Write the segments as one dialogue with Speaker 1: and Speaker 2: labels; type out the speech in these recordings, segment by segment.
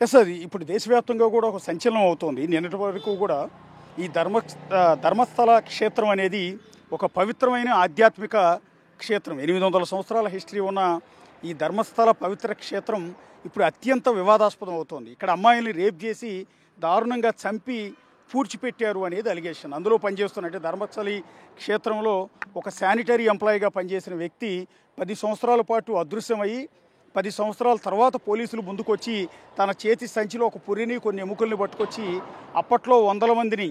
Speaker 1: Yes అది ఇప్పుడు దేశవ్యాప్తంగా కూడా ఒక సంచలనం అవుతోంది. నిన్నటి వరకు కూడా ఈ ధర్మస్థల క్షేత్రం అనేది ఒక పవిత్రమైన ఆధ్యాత్మిక క్షేత్రం. 800 సంవత్సరాల హిస్టరీ ఉన్న ఈ ధర్మస్థల పవిత్ర క్షేత్రం ఇప్పుడు అత్యంత వివాదాస్పదం అవుతోంది. ఇక్కడ అమ్మాయిల్ని రేప్ చేసి దారుణంగా చంపి పూడ్చిపెట్టారు అనేది అలిగేషన్. అందులో పనిచేస్తున్నట్టే ధర్మస్థలి క్షేత్రంలో ఒక శానిటరీ ఎంప్లాయీగా పనిచేసిన వ్యక్తి 10 సంవత్సరాల పాటు అదృశ్యమయ్యి 10 సంవత్సరాల తర్వాత పోలీసులు ముందుకొచ్చి తన చేతి సంచిలో ఒక పురిని కొన్ని ఎముకల్ని పట్టుకొచ్చి అప్పట్లో వందల మందిని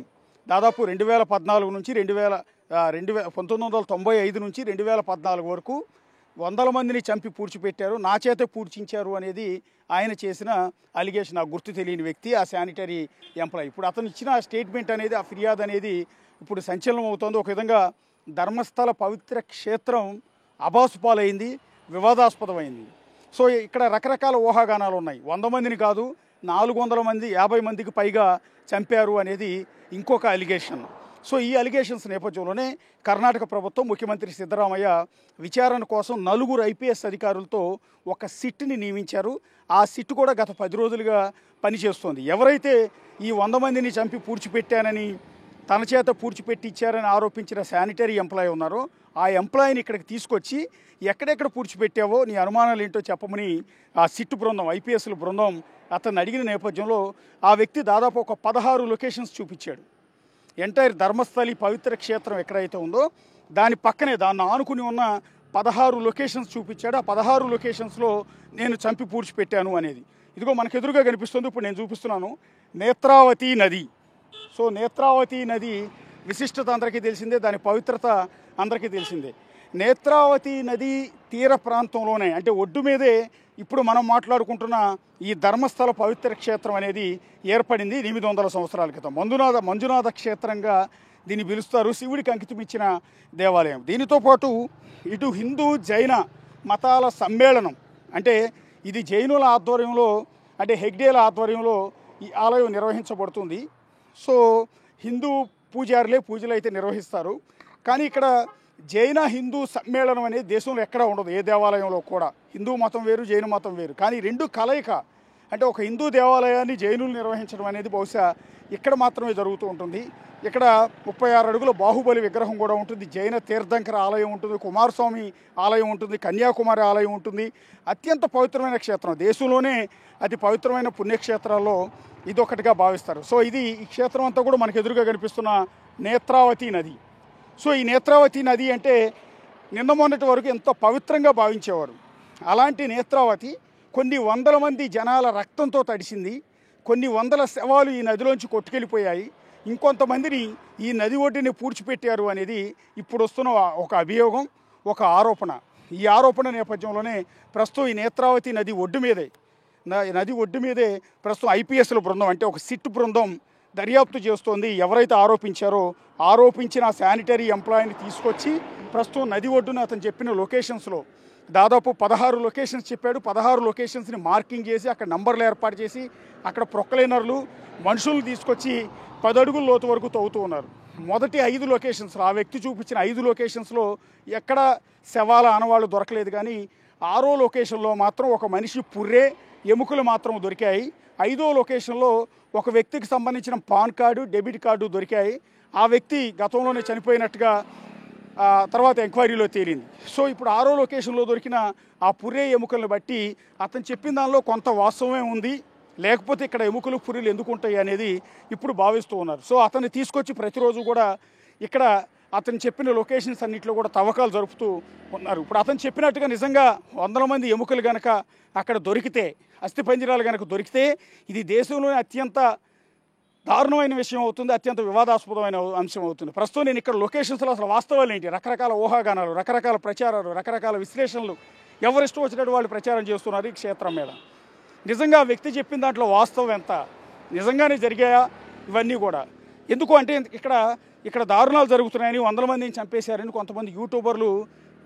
Speaker 1: దాదాపు 2014 నుంచి 1995 నుంచి 2014 వరకు వందల మందిని చంపి పూడ్చిపెట్టారు, నా చేతే పూడ్చించారు అనేది ఆయన చేసిన అలిగేషన్. ఆ గుర్తు తెలియని వ్యక్తి ఆ శానిటరీ ఎంప్లాయీ. ఇప్పుడు అతను ఇచ్చిన స్టేట్మెంట్ అనేది, ఆ ఫిర్యాదు అనేది ఇప్పుడు సంచలనం అవుతోంది. ఒక విధంగా ధర్మస్థల పవిత్ర క్షేత్రం అబాసుపాలైంది, వివాదాస్పదమైంది. సో ఇక్కడ రకరకాల ఊహాగానాలు ఉన్నాయి. 100 మందిని కాదు 400 మంది 50 మందికి పైగా చంపారు అనేది ఇంకొక అలిగేషన్. సో ఈ అలిగేషన్స్ నేపథ్యంలోనే కర్ణాటక ప్రభుత్వం ముఖ్యమంత్రి సిద్ధరామయ్య విచారణ కోసం 4 ఐపీఎస్ అధికారులతో ఒక సిట్ని నియమించారు. ఆ సిట్ కూడా గత 10 రోజులుగా పనిచేస్తోంది. ఎవరైతే ఈ 100 మందిని చంపి పూడ్చిపెట్టానని తన చేత పూడ్చిపెట్టించారని ఆరోపించిన శానిటరీ ఎంప్లాయీ ఉన్నారో ఆ ఎంప్లాయీని ఇక్కడికి తీసుకొచ్చి ఎక్కడెక్కడ పూడ్చిపెట్టావో నీ అనుమానాలు ఏంటో చెప్పమని ఆ సిట్ బృందం, ఐపీఎస్ల బృందం అతన్ని అడిగిన నేపథ్యంలో ఆ వ్యక్తి దాదాపు ఒక 16 లొకేషన్స్ చూపించాడు. ఎంటైర్ ధర్మస్థలి పవిత్ర క్షేత్రం ఎక్కడైతే ఉందో దాని పక్కనే దాన్ని ఆనుకుని ఉన్న 16 లొకేషన్స్ చూపించాడు. ఆ 16 లొకేషన్స్లో నేను చంపి పూడ్చిపెట్టాను అనేది. ఇదిగో మనకు ఎదురుగా కనిపిస్తుంది, ఇప్పుడు నేను చూపిస్తున్నాను, నేత్రావతి నది. సో నేత్రావతి నది విశిష్టత అందరికీ తెలిసిందే, దాని పవిత్రత అందరికీ తెలిసిందే. నేత్రావతి నది తీర ప్రాంతంలోనే, అంటే ఒడ్డు మీదే ఇప్పుడు మనం మాట్లాడుకుంటున్న ఈ ధర్మస్థల పవిత్ర క్షేత్రం అనేది ఏర్పడింది 800 సంవత్సరాల క్రితం. మంజునాథ క్షేత్రంగా దీన్ని పిలుస్తారు. శివుడికి అంకితం ఇచ్చిన దేవాలయం. దీనితో పాటు ఇటు హిందూ జైన మతాల సమ్మేళనం, అంటే ఇది జైనుల ఆధ్వర్యంలో, అంటే హెగ్డేల ఆధ్వర్యంలో ఈ ఆలయం నిర్వహించబడుతుంది. సో హిందూ పూజారులే పూజలు అయితే నిర్వహిస్తారు. కానీ ఇక్కడ జైన హిందూ సమ్మేళనం అనేది దేశంలో ఎక్కడా ఉండదు, ఏ దేవాలయంలో కూడా. హిందూ మతం వేరు, జైన మతం వేరు, కానీ రెండు కలయిక. అంటే ఒక హిందూ దేవాలయాన్ని జైనులు నిర్వహించడం అనేది బహుశా ఇక్కడ మాత్రమే జరుగుతూ ఉంటుంది. ఇక్కడ 36 అడుగుల బాహుబలి విగ్రహం కూడా ఉంటుంది, జైన తీర్థంకర ఆలయం ఉంటుంది, కుమారస్వామి ఆలయం ఉంటుంది, కన్యాకుమారి ఆలయం ఉంటుంది. అత్యంత పవిత్రమైన క్షేత్రం, దేశంలోనే అతి పవిత్రమైన పుణ్యక్షేత్రాల్లో ఇదొకటిగా భావిస్తారు. సో ఈ క్షేత్రం అంతా కూడా మనకు ఎదురుగా కనిపిస్తున్న నేత్రావతి నది. సో ఈ నేత్రావతి నది అంటే నిన్న మొన్నటి వరకు ఎంతో పవిత్రంగా భావించేవారు. అలాంటి నేత్రావతి కొన్ని వందల మంది జనాల రక్తంతో తడిసింది. కొన్ని వందల శవాలు ఈ నదిలోంచి కొట్టుకెళ్ళిపోయాయి. ఇంకొంతమందిని ఈ నది ఒడ్డుని పూడ్చిపెట్టారు అనేది ఇప్పుడు వస్తున్న ఒక అభియోగం, ఒక ఆరోపణ. ఈ ఆరోపణ నేపథ్యంలోనే ప్రస్తుతం ఈ నేత్రావతి నది ఒడ్డు మీదే ప్రస్తుతం ఐపీఎస్ల బృందం, అంటే ఒక సిట్ బృందం దర్యాప్తు చేస్తోంది. ఎవరైతే ఆరోపించిన శానిటరీ ఎంప్లాయీని తీసుకొచ్చి ప్రస్తుతం నది ఒడ్డున అతను చెప్పిన లొకేషన్స్లో దాదాపు 16 లొకేషన్స్ చెప్పాడు. 16 లొకేషన్స్ని మార్కింగ్ చేసి అక్కడ నంబర్లు ఏర్పాటు చేసి అక్కడ ప్రొక్లైనర్లు మనుషులు తీసుకొచ్చి 10 అడుగుల లోతు వరకు తవ్వుతూ ఉన్నారు. మొదటి 5 లొకేషన్స్లో, ఆ వ్యక్తి చూపించిన 5 లొకేషన్స్లో ఎక్కడ శవాల ఆనవాళ్ళు దొరకలేదు. కానీ 6వ లొకేషన్లో మాత్రం ఒక మనిషి పుర్రే, ఎముకలు మాత్రం దొరికాయి. 5వ లొకేషన్లో ఒక వ్యక్తికి సంబంధించిన పాన్ కార్డు, డెబిట్ కార్డు దొరికాయి. ఆ వ్యక్తి గతంలోనే చనిపోయినట్టుగా తర్వాత ఎంక్వైరీలో తేలింది. సో ఇప్పుడు 6వ లొకేషన్లో దొరికిన ఆ పుర్రే ఎముకలను బట్టి అతను చెప్పిన దానిలో కొంత వాస్తవమే ఉంది, లేకపోతే ఇక్కడ ఎముకలు పుర్రెలు ఎందుకు ఉంటాయి అనేది ఇప్పుడు భావిస్తూ ఉన్నారు. సో అతన్ని తీసుకొచ్చి ప్రతిరోజు కూడా ఇక్కడ అతను చెప్పిన లొకేషన్స్ అన్నింటిలో కూడా తవ్వకాలు జరుపుతూ ఉన్నారు. ఇప్పుడు అతను చెప్పినట్టుగా నిజంగా 100 మంది ఎముకలు కనుక అక్కడ దొరికితే, అస్థిపంజరాలు కనుక దొరికితే ఇది దేశంలోనే అత్యంత దారుణమైన విషయం అవుతుంది, అత్యంత వివాదాస్పదమైన అంశం అవుతుంది. ప్రస్తుతం నేను ఇక్కడ లొకేషన్స్లో అసలు వాస్తవాలు ఏంటి, రకరకాల ఊహాగానాలు, రకరకాల ప్రచారాలు, రకరకాల విశ్లేషణలు, ఎవరిష్టం వచ్చినట్టు వాళ్ళు ప్రచారం చేస్తున్నారు ఈ క్షేత్రం మీద. నిజంగా ఆ వ్యక్తి చెప్పిన దాంట్లో వాస్తవం ఎంత, నిజంగానే జరిగాయా ఇవన్నీ కూడా. ఎందుకు అంటే ఇక్కడ దారుణాలు జరుగుతున్నాయని, 100 మందిని చంపేశారని కొంతమంది యూట్యూబర్లు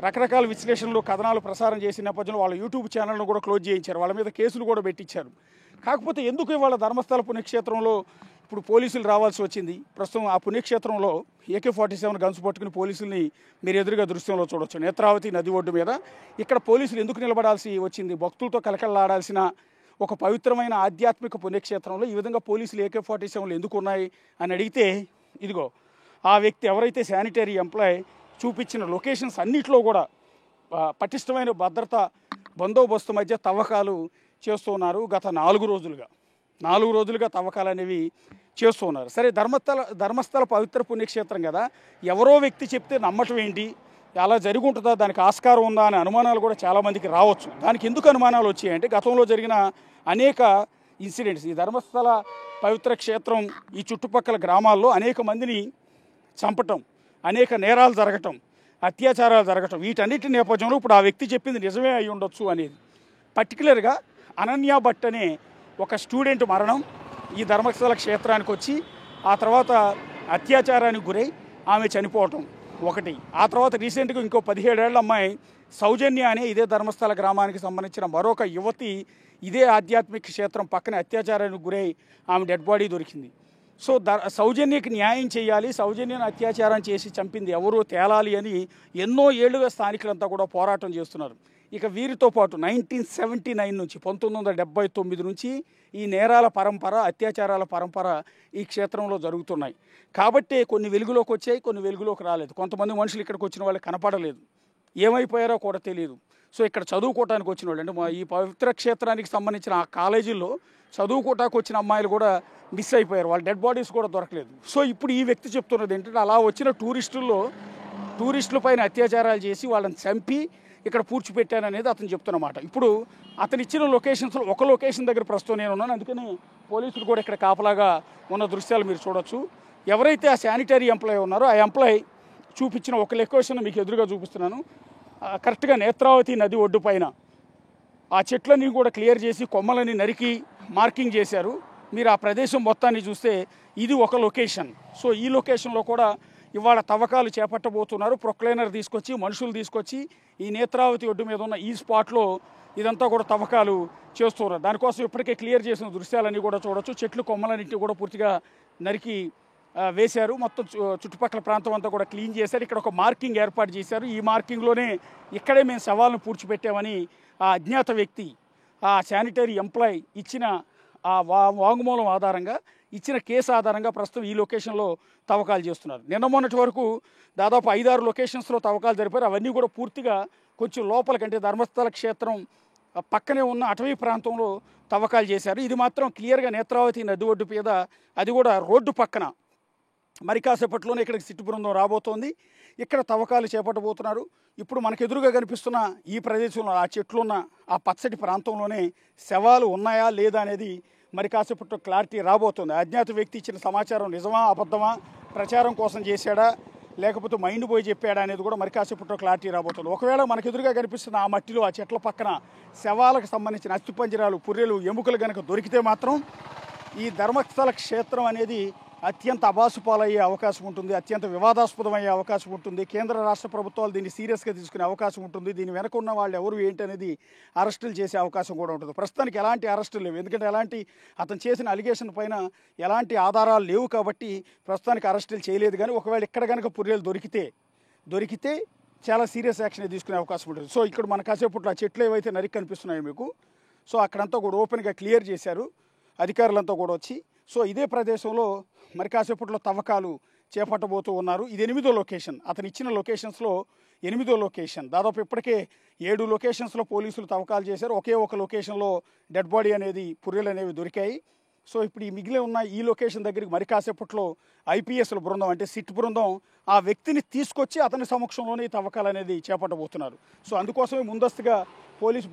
Speaker 1: రకరకాల విశ్లేషణలు, కథనాలు ప్రసారం చేసిన నేపథ్యంలో వాళ్ళ యూట్యూబ్ ఛానల్ను కూడా క్లోజ్ చేయించారు, వాళ్ళ మీద కేసులు కూడా పెట్టించారు. కాకపోతే ఎందుకు ఇవాళ ధర్మస్థల పుణ్యక్షేత్రంలో ఇప్పుడు పోలీసులు రావాల్సి వచ్చింది? ప్రస్తుతం ఆ పుణ్యక్షేత్రంలో AK-47 గన్స్ పట్టుకుని పోలీసుల్ని మీరు ఎదురుగా దృశ్యంలో చూడొచ్చు. నేత్రావతి నది ఒడ్డు మీద ఇక్కడ పోలీసులు ఎందుకు నిలబడాల్సి వచ్చింది? భక్తులతో కలకలలాడాల్సిన ఒక పవిత్రమైన ఆధ్యాత్మిక పుణ్యక్షేత్రంలో ఈ విధంగా పోలీసులు AK-47లు ఎందుకు ఉన్నాయి అని అడిగితే ఇదిగో ఆ వ్యక్తి ఎవరైతే శానిటరీ ఎంప్లాయ్ చూపించిన లొకేషన్స్ అన్నిట్లో కూడా పటిష్టమైన భద్రత బందోబస్తు మధ్య తవ్వకాలు చేస్తున్నారు. గత 4 రోజులుగా తవ్వకాలు అనేవి చేస్తూ ఉన్నారు. సరే, ధర్మస్థల పవిత్ర పుణ్యక్షేత్రం కదా, ఎవరో వ్యక్తి చెప్తే నమ్మటం ఏంటి, అలా జరిగి ఉంటుందా, దానికి ఆస్కారం ఉందా అనే అనుమానాలు కూడా చాలామందికి రావచ్చు. దానికి ఎందుకు అనుమానాలు వచ్చాయంటే గతంలో జరిగిన అనేక ఇన్సిడెంట్స్, ఈ ధర్మస్థల పవిత్ర క్షేత్రం ఈ చుట్టుపక్కల గ్రామాల్లో అనేక మందిని చంపటం, అనేక నేరాలు జరగటం, అత్యాచారాలు జరగటం, వీటన్నిటి నేపథ్యంలో ఇప్పుడు ఆ వ్యక్తి చెప్పింది నిజమే అయి ఉండొచ్చు అనేది. పర్టికులర్గా అనన్య భట్ అనే ఒక స్టూడెంట్ మరణం, ఈ ధర్మస్థల క్షేత్రానికి వచ్చి ఆ తర్వాత అత్యాచారానికి గురై ఆమె చనిపోవటం ఒకటి. ఆ తర్వాత రీసెంట్గా ఇంకో 17 ఏళ్ల అమ్మాయి సౌజన్య అనే ఇదే ధర్మస్థల గ్రామానికి సంబంధించిన మరొక యువతి ఇదే ఆధ్యాత్మిక క్షేత్రం పక్కన అత్యాచారానికి గురై ఆమె డెడ్ బాడీ దొరికింది. సో సౌజన్యకి న్యాయం చేయాలి, సౌజన్యను అత్యాచారం చేసి చంపింది ఎవరో తేలాలి అని ఎన్నో ఏళ్లుగా స్థానికులంతా కూడా పోరాటం చేస్తున్నారు. ఇక వీరితో పాటు 1979 నుంచి 1979 నుంచి ఈ నేరాల పరంపర, అత్యాచారాల పరంపర ఈ క్షేత్రంలో జరుగుతున్నాయి. కాబట్టే కొన్ని వెలుగులోకి వచ్చాయి, కొన్ని వెలుగులోకి రాలేదు. కొంతమంది మనుషులు ఇక్కడికి వచ్చిన వాళ్ళకి కనపడలేదు, ఏమైపోయారో కూడా తెలియదు. సో ఇక్కడ చదువుకోవటానికి వచ్చిన వాళ్ళు అంటే ఈ పవిత్ర క్షేత్రానికి సంబంధించిన ఆ కాలేజీల్లో చదువుకోవటానికి వచ్చిన అమ్మాయిలు కూడా మిస్ అయిపోయారు, వాళ్ళ డెడ్ బాడీస్ కూడా దొరకలేదు. సో ఇప్పుడు ఈ వ్యక్తి చెప్తున్నది ఏంటంటే అలా వచ్చిన టూరిస్టుల పైన అత్యాచారాలు చేసి వాళ్ళని చంపి ఇక్కడ పూడ్చిపెట్టాననేది అతను చెప్తున్నమాట. ఇప్పుడు అతను ఇచ్చిన లొకేషన్స్లో ఒక లొకేషన్ దగ్గర ప్రస్తుతం నేను ఉన్నాను, అందుకని పోలీసులు కూడా ఇక్కడ కాపలాగా ఉన్న దృశ్యాలు మీరు చూడొచ్చు. ఎవరైతే ఆ శానిటరీ ఎంప్లాయ్ ఉన్నారో ఆ ఎంప్లాయ్ చూపించిన ఒక లొకేషన్ మీకు ఎదురుగా చూపిస్తున్నాను. కరెక్ట్గా నేత్రావతి నది ఒడ్డు పైన ఆ చెట్లన్నీ కూడా క్లియర్ చేసి కొమ్మలని నరికి మార్కింగ్ చేశారు. మీరు ఆ ప్రదేశం మొత్తాన్ని చూస్తే ఇది ఒక లొకేషన్. సో ఈ లొకేషన్లో కూడా ఇవాళ తవ్వకాలు చేపట్టబోతున్నారు. ప్రొక్లైనర్ తీసుకొచ్చి మనుషులు తీసుకొచ్చి ఈ నేత్రావతి ఒడ్డు మీద ఉన్న ఈ స్పాట్లో ఇదంతా కూడా తవ్వకాలు చేస్తున్నారు. దానికోసం ఇప్పటికే క్లియర్ చేసిన దృశ్యాలన్నీ కూడా చూడొచ్చు. చెట్లు కొమ్మలన్నింటినీ కూడా పూర్తిగా నరికి వేశారు. మొత్తం చుట్టుపక్కల ప్రాంతం అంతా కూడా క్లీన్ చేశారు. ఇక్కడ ఒక మార్కింగ్ ఏర్పాటు చేశారు. ఈ మార్కింగ్లోనే ఇక్కడే మేము సవాళ్ళను పూడ్చిపెట్టామని ఆ అజ్ఞాత వ్యక్తి, ఆ శానిటరీ ఎంప్లాయ్ ఇచ్చిన ఆ వాంగ్మూలం ఆధారంగా, ఇచ్చిన కేసు ఆధారంగా ప్రస్తుతం ఈ లొకేషన్లో తవ్వకాలు చేస్తున్నారు. నిన్న మొన్నటి వరకు దాదాపు 5-6 లొకేషన్స్లో తవ్వకాలు జరిపారు. అవన్నీ కూడా పూర్తిగా కొంచెం లోపలికంటే ధర్మస్థల క్షేత్రం పక్కనే ఉన్న అటవీ ప్రాంతంలో తవ్వకాలు చేశారు. ఇది మాత్రం క్లియర్గా నేత్రావతి నది ఒడ్డు మీద, అది కూడా రోడ్డు పక్కన. మరి కాసేపట్లోనే ఇక్కడికి సిట్టు బృందం రాబోతోంది. ఇక్కడ తవ్వకాలు చేపట్టబోతున్నారు. ఇప్పుడు మనకు ఎదురుగా కనిపిస్తున్న ఈ ప్రదేశంలో ఆ చెట్లున్న ఆ పచ్చటి ప్రాంతంలోనే శవాలు ఉన్నాయా లేదా అనేది మరి కాసేపట్లో క్లారిటీ రాబోతుంది. అజ్ఞాత వ్యక్తి ఇచ్చిన సమాచారం నిజమా అబద్ధమా, ప్రచారం కోసం చేశాడా లేకపోతే మైండ్ పోయి చెప్పాడా అనేది కూడా మరి కాసేపట్లో క్లారిటీ రాబోతుంది. ఒకవేళ మనకు ఎదురుగా కనిపిస్తున్న ఆ మట్టిలో ఆ చెట్ల పక్కన శవాలకు సంబంధించిన అస్థిపంజరాలు, పుర్రెలు, ఎముకలు కనుక దొరికితే మాత్రం ఈ ధర్మస్థల క్షేత్రం అనేది అత్యంత అబాసుపాలయ్యే అవకాశం ఉంటుంది, అత్యంత వివాదాస్పదమయ్యే అవకాశం ఉంటుంది. కేంద్ర రాష్ట్ర ప్రభుత్వాలు దీన్ని సీరియస్గా తీసుకునే అవకాశం ఉంటుంది. దీని వెనక ఉన్న వాళ్ళు ఎవరు ఏంటి అనేది అరెస్టులు చేసే అవకాశం కూడా ఉంటుంది. ప్రస్తుతానికి ఎలాంటి అరెస్టులు లేవు, ఎందుకంటే అతను చేసిన అలిగేషన్ పైన ఎలాంటి ఆధారాలు లేవు కాబట్టి ప్రస్తుతానికి అరెస్టులు చేయలేదు. కానీ ఒకవేళ ఇక్కడ కనుక పుర్రెలు దొరికితే చాలా సీరియస్ యాక్షన్ తీసుకునే అవకాశం ఉంటుంది. సో ఇక్కడ మన కాసేపట్లో ఆ చెట్లు ఏవైతే నరికి కనిపిస్తున్నాయో మీకు, సో అక్కడంతా కూడా ఓపెన్గా క్లియర్ చేశారు అధికారులంతా కూడా వచ్చి. సో ఇదే ప్రదేశంలో మరి కాసేపట్లో తవ్వకాలు చేపట్టబోతూ ఉన్నారు. ఇది 8వ లొకేషన్, అతను ఇచ్చిన లొకేషన్స్లో 8వ లొకేషన్. దాదాపు ఇప్పటికే 7 లొకేషన్స్లో పోలీసులు తవ్వకాలు చేశారు. ఒకే ఒక లొకేషన్లో డెడ్ బాడీ అనేది, పుర్రెలు అనేవి దొరికాయి. సో ఇప్పుడు ఈ మిగిలి ఉన్న ఈ లొకేషన్ దగ్గరికి మరి కాసేపట్లో ఐపీఎస్ల బృందం అంటే సిట్ బృందం ఆ వ్యక్తిని తీసుకొచ్చి అతని సమక్షంలోనే ఈ తవ్వకాలు అనేది చేపట్టబోతున్నారు. సో అందుకోసమే ముందస్తుగా పోలీసు